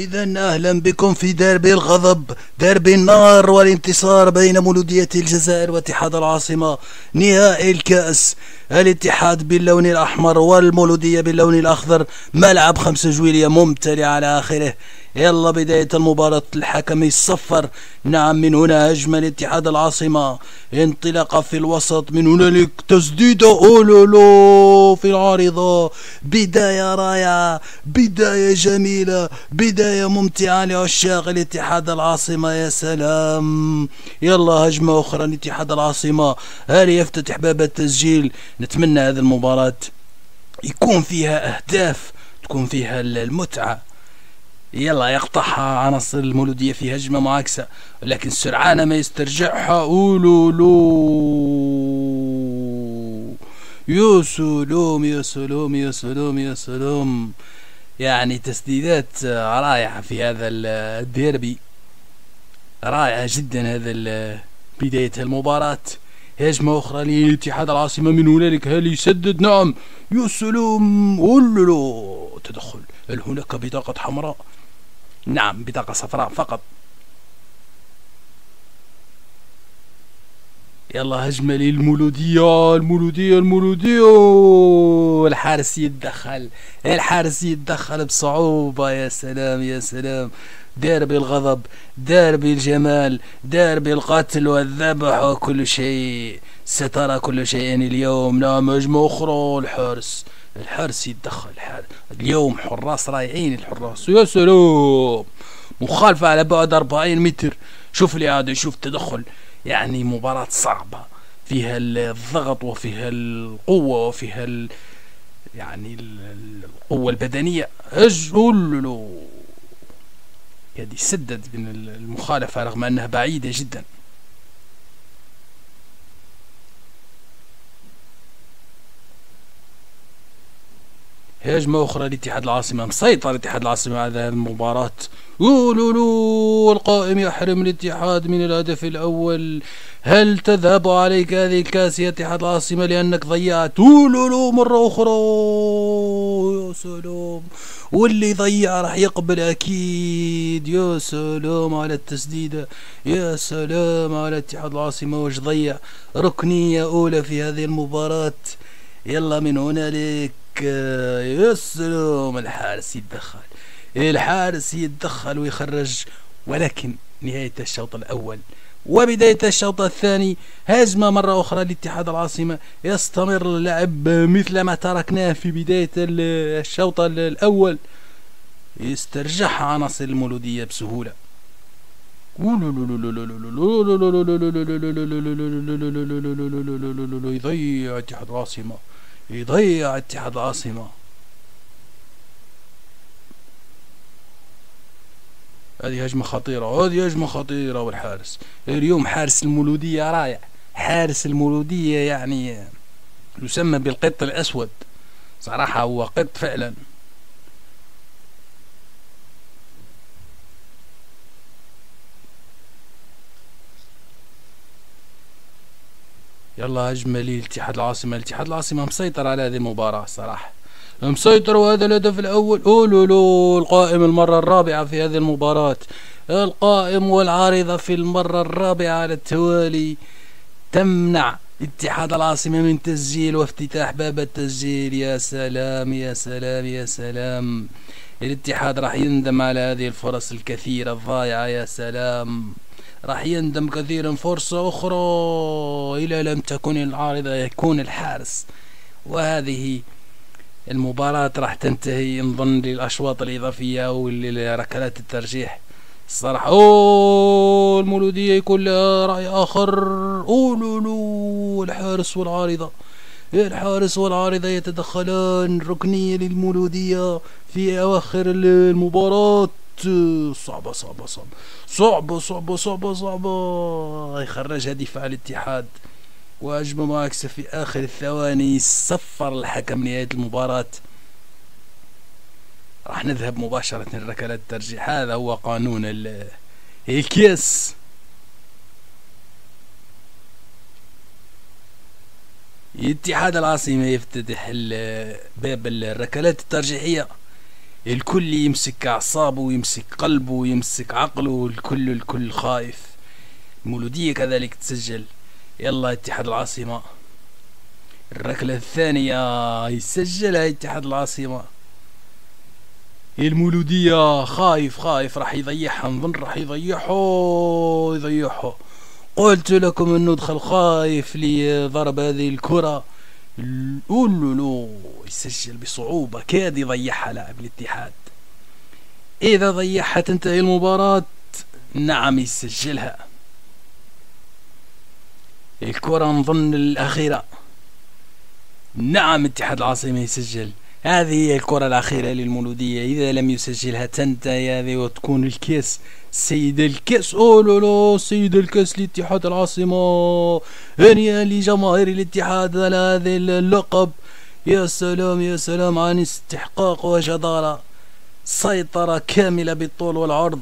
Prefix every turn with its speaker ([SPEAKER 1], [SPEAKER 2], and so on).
[SPEAKER 1] إذا أهلا بكم في ديربي الغضب، ديربي النار والانتصار بين مولودية الجزائر واتحاد العاصمة. نهائي الكأس، الاتحاد باللون الأحمر والمولودية باللون الأخضر. ملعب 5 جويلية ممتلئ على آخره. يلا بداية المباراة، الحكم يصفر. نعم، من هنا هجمة لاتحاد العاصمة، انطلاقة في الوسط، من هنالك تسديدة أولولو في العارضة. بداية رائعة، بداية جميلة، بداية ممتعة لعشاق الاتحاد العاصمة. يا سلام. يلا هجمة أخرى لاتحاد العاصمة، هل يفتتح باب التسجيل؟ نتمنى هذه المباراة يكون فيها أهداف، تكون فيها المتعة. يلا يقطعها عناصر المولودية في هجمة معاكسة، لكن سرعان ما يسترجعها. أولولو، يا سلام يا سلام يا سلام يا سلام. يعني تسديدات رائعة في هذا الديربي، رائعة جدا. هذا بداية المباراة. هجمة أخرى لاتحاد العاصمة، من هنالك هل يسدد؟ نعم، يا سلام. أولولو، تدخل. هل هناك بطاقة حمراء؟ نعم، بطاقة صفراء فقط. يلا هجمة للمولودية، المولودية. الحارس يتدخل، الحارس يتدخل بصعوبة. يا سلام يا سلام. ديربي الغضب، ديربي الجمال، ديربي القتل والذبح وكل شيء. سترى كل شيء اليوم. نعم، هجمة أخرى. الحارس يتدخل. اليوم حراس رائعين الحراس. يا سلام، مخالفة على بعد 40 متر. شوف لي هذا، شوف التدخل. يعني مباراة صعبة، فيها الضغط وفيها القوة وفيها يعني القوة البدنية. أجلو يدي سدد من المخالفة رغم أنها بعيدة جدا. هجمة أخرى لاتحاد العاصمة، مسيطر اتحاد العاصمة على هذه المباراة. أولولو، القائم يحرم الاتحاد من الهدف الأول. هل تذهب عليك هذه الكاس يا اتحاد العاصمة لأنك ضيعت؟ أولولو مرة أخرى. يا سلام، واللي ضيع راح يقبل أكيد. يا سلام على التسديدة، يا سلام على اتحاد العاصمة وش ضيع. ركنية أولى في هذه المباراة. يلا من هنالك، يا سلام. الحارس يتدخل، الحارس يتدخل ويخرج. ولكن نهاية الشوط الأول وبداية الشوط الثاني، هجمة مرة أخرى لاتحاد العاصمة. يستمر اللعب مثل ما تركناه في بداية الشوط الأول. يسترجعها عناصر المولودية بسهولة. يضيع اتحاد العاصمة، يضيع اتحاد العاصمة. هذه هجمة خطيرة، هذه هجمة خطيرة. والحارس اليوم، حارس المولودية رائع. حارس المولودية يعني يسمى بالقط الأسود، صراحة هو قط فعلا. يلا هجمة لاتحاد العاصمة. الاتحاد العاصمة مسيطر على هذه المباراة صراحة، مسيطر. وهذا الهدف الأول. أولولو، القائم المرة الرابعة في هذه المباراة. القائم والعارضة في المرة الرابعة على التوالي تمنع اتحاد العاصمة من تسجيل وافتتاح باب التسجيل. يا سلام يا سلام يا سلام. الاتحاد راح يندم على هذه الفرص الكثيرة الضائعة. يا سلام، راح يندم كثيرا. فرصة أخرى، إذا لم تكن العارضة يكون الحارس. وهذه المباراة راح تنتهي نظن للأشواط الإضافية أو لركلات الترجيح. الصراحة المولودية يكون لها رأي آخر. أولولو، الحارس والعارضة، الحارس والعارضة يتدخلان. ركنية للمولودية في أواخر المباراة. صعبة صعبة صعبة صعبة صعبة صعبة صعبة. يخرجها دفاع الاتحاد. وهجمة معاكسة في آخر الثواني. صفر الحكم نهاية المباراة. راح نذهب مباشرة لركلات الترجيح. هذا هو قانون الكيس. اتحاد العاصمة يفتتح باب الركلات الترجيحية. الكل يمسك أعصابه ويمسك قلبه ويمسك عقله، الكل خايف. المولودية كذلك تسجل. يلا اتحاد العاصمة، الركلة الثانية يسجلها اتحاد العاصمة. المولودية خايف راح يضيعها، نظن راح يضيعها. قلت لكم انه دخل خايف لضرب هذه الكرة. لو يسجل بصعوبة، كاد يضيعها لاعب الاتحاد. اذا ضيعها تنتهي المباراة. نعم يسجلها. الكرة نظن الأخيرة. نعم اتحاد العاصمة يسجل. هذه هي الكرة الأخيرة للمولودية، إذا لم يسجلها تنتهي هذه وتكون الكاس سيد الكاس. أولولو سيد الكاس لاتحاد العاصمة. هنيئا لجماهير الاتحاد على هذا اللقب. يا سلام يا سلام عن استحقاق وجدارة، سيطرة كاملة بالطول والعرض.